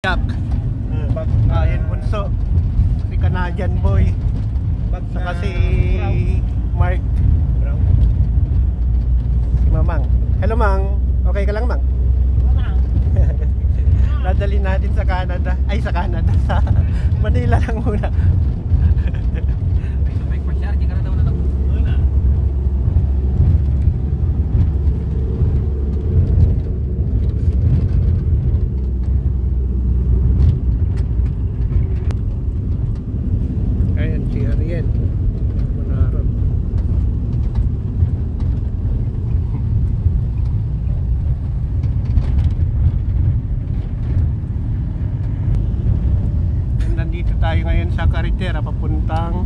Jack. Yan bunso. Si Canadian boy. Saka si Mark. Si Mamang. Hello Mang. Okay ka lang Mang? Nadali natin sa Canada. Ay sa Canada. Sa Manila lang muna. Ayan si Ariel. Manarot. Nandito tayo ngayon sa karitera papuntang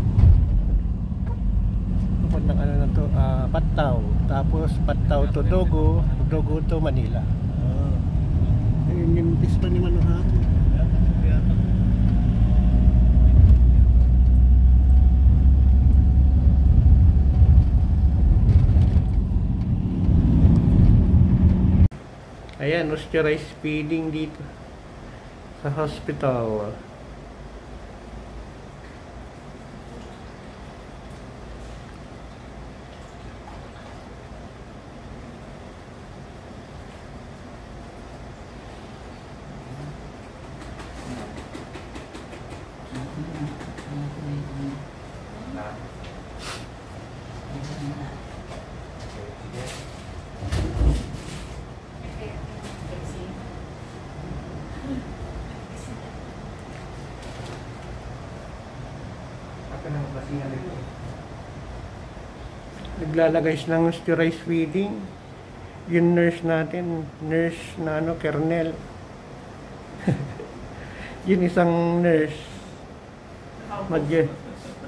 ano na to, Patao. Tapos Patao to Dogo, Dogo to Manila. Ayun yung pispa ni Manohar. Ayan, osteorized feeding dito sa hospital. Naglalagay siya ng osteorized feeding. Yung nurse natin, nurse na ano, kernel. Yun isang nurse.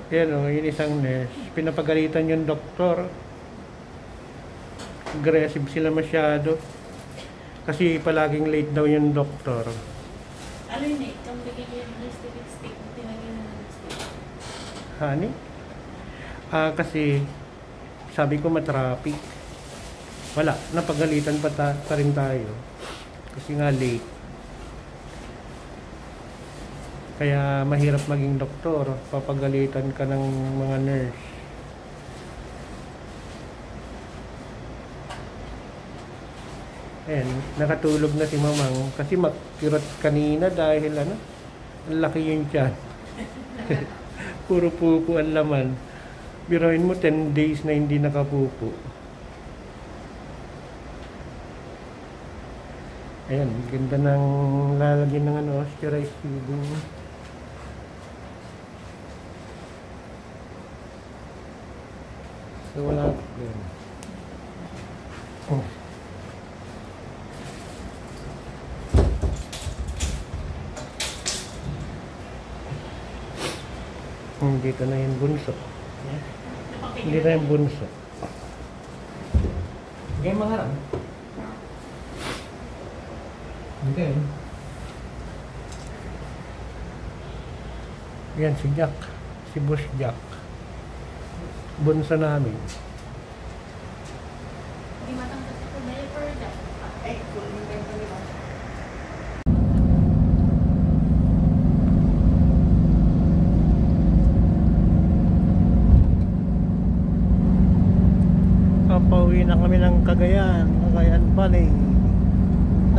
Yan o, yun isang nurse. Pinapagalitan yung doktor. Aggressive sila masyado. Kasi palaging late daw yung doktor. Ano yun eh? Kung bigyan yung lipstick, tinagyan ng lipstick. Honey? Kasi sabi ko matraffic. Wala, napagalitan pa rin tayo. Kasi nga late. Kaya mahirap maging doktor. Papagalitan ka ng mga nurse. Ayan, nakatulog na si Mamang. Kasi makirot kanina dahil ano, ang laki yung tiyan. Puro pupo ang laman. Biruin mo 10 days na hindi nakapupo. Ayan, ganda ng lalagyan ng ano, osteorized feeding. So wala. Ayan. Oh. Dito na yung bunso. Hindi na yung bunso. Game mengharap. Okay. Yan si Jack. Si Boss Jack. Bunso namin. Hindi matangkad ako diaper dyan. Eh, kulit ka ito nila. Pauwi na kami ng Cagayan Valley.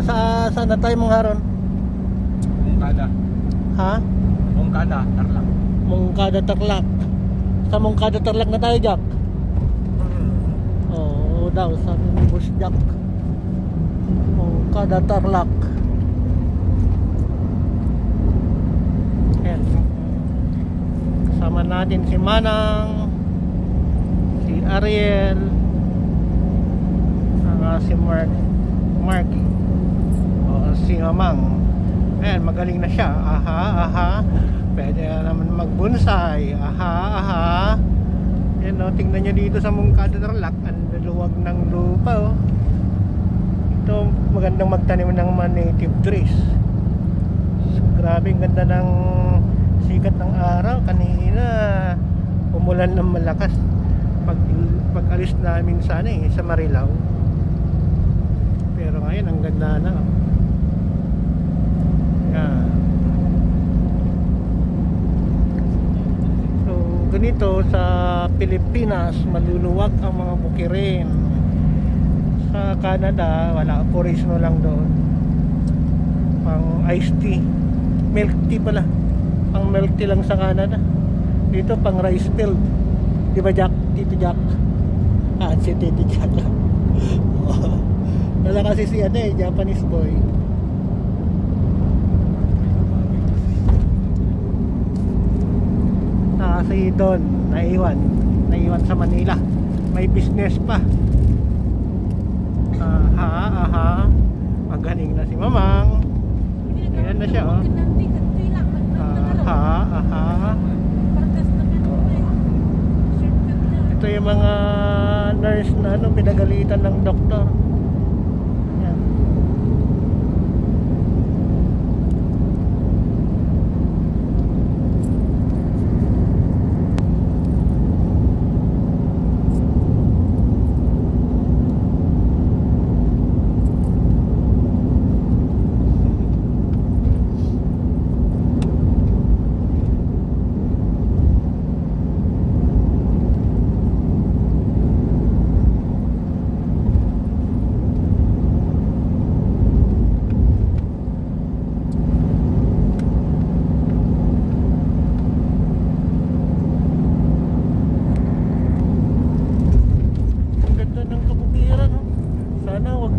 Saan na tayo mga haron? Mongkada. Ha? Mongkada, Tarlac. Mongkada, Tarlac. Sa Mongkada, Tarlac na tayo, Jack? Oo daw, sabi ni Boss Jack. Mongkada, Tarlac. Ayan. Kasama natin si Manang, si Ariel, si Marky, o si Mamang. Ayan, magaling na siya. Aha. Pwede na naman magbonsai. Aha. Ayan o, tingnan nyo dito sa Mongkada, Tarlac. Ang luwag ng lupa o. Ito, magandang magtanim ng mga native trees. Grabe, ang ganda ng sikat ng araw. Kanina umulan ng malakas pag alis namin sa Marilao. Pero ngayon ang ganda na. Yan. ganito sa Pilipinas, maluluwag ang mga bukirin. Sa Canada, wala, purisno lang doon. Pang iced tea, milk tea pala. Pang milk tea lang sa Canada. Dito pang rice field. Di ba Jack? Tito Jack? Si Tito Jack lang. Wala kasi si Japanese boy. Kasi doon naiwan sa Manila, may business pa. Aha, magaling na si Mamang. Ayan na siya, oh. Aha. Ito yung mga nurse na pinagalitan ng doktor. Ayan.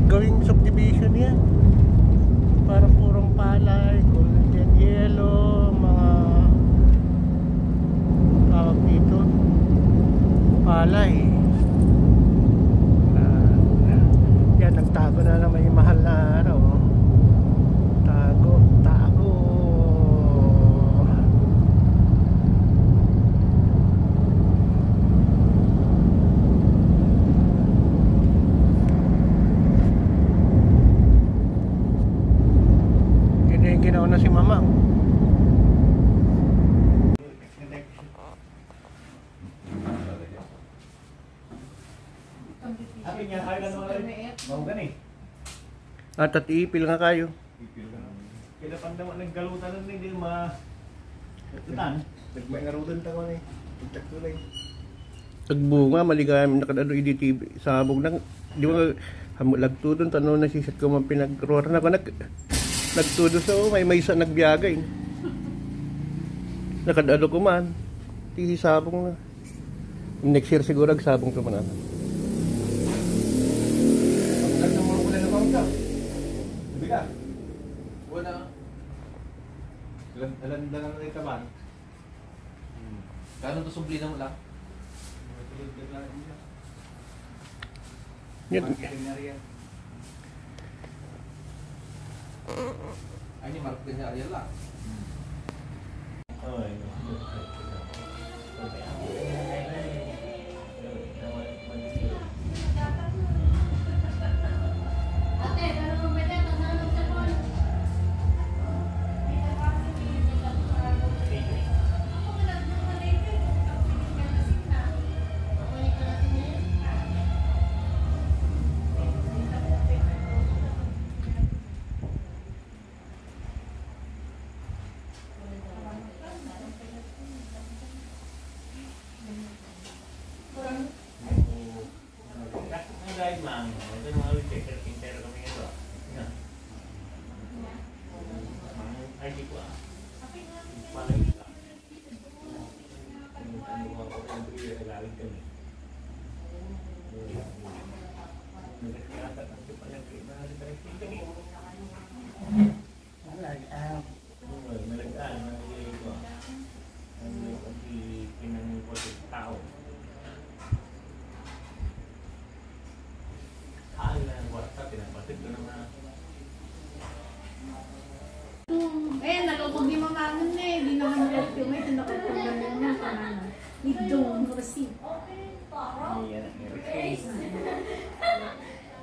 Gawing subdivision yan. Parang purong palay, golden yellow, mga tawag dito, palay. Yan, nagtago na naman yung mahal na araw. Tago. Ginawa na si Mamang. At ipil nga kayo. Kaya pang naman naggalutan na hindi ma-tutan. Nagmay ngarudan tayo na eh. Pagtagtulay. Tagbunga, maligayam, nakadalo IDTV. Sabog nang, di ba, lagtudon, tanong na sisat ko man pinag-roar na ko. Nagtudo sa may isa nagbiyaga eh. Nakadalo ko man. Tisi sabong na. Next year siguro sabong ko man. Pagkat na mo ulan na bang ka? Sabi ka? Wala. Alam na lang ka ba? Kano to subli na mo lang? Yan. Ay, ini mark din niya lang.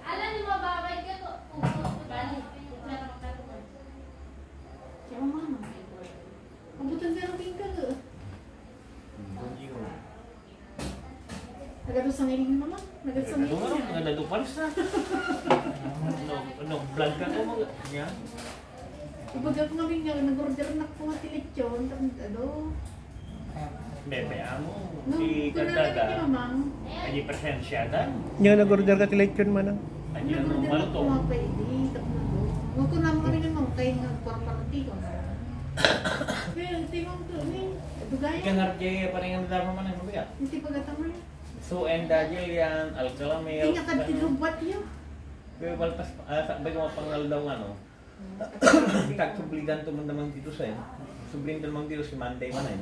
Alam niyo mababay ka to. Balik. Siya mama. Abutan ka ng pingkal. Nagados ang iling mama. Nagados ang iling. Ang nagdupalis na. Vlog ka ko mga niya. Ibaga ko nga nag-order na ko mga tilitsyon. Bebe, amo. No, Si kung nalaman ni Kardada, mamang, aji presensya dan. Yung nag-order ka tilechon man ah. Aji ano nag-order ako malutong. mga pwede, tapos na doon. Huwag ko naman kami naman kayo nagparparati ko na. Pero tingong to, dugaya. Ikan harga pa rin ang dama man ang biya. Hindi pagkatama niya. So and dahil yan, alkalamil. Hindi ka tinubat yun. Pero baltas, sabay ko mapangal daw ano. Kita sublidan to man naman dito sa eh. Sublidan naman dito si Monday man eh.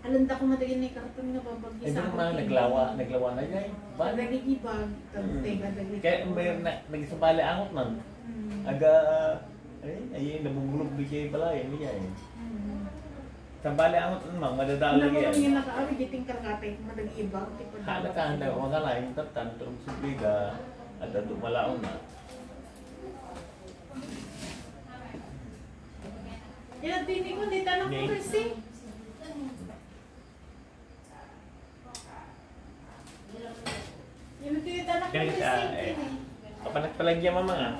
Alanda ko matagin na yung karton nga babagyo Eh, sa doon man, naglawa na dyan. Ba? Nagigibag, tega, Kaya may nagisabali angot man. Aga, ayun, nabubulog di siya pala, yun niya eh. Sabali angot naman, madadalo Ano ko yan. yung nakaawi, giting karkatay, madagibag. Hana ka, handa ko magalain, tatan, turong subliga, at dumalaon na. Yan, tini ko, di tanong ko rin si. Yan, tini tanong ko rin Kaya si. kapanak palagyan mama nga.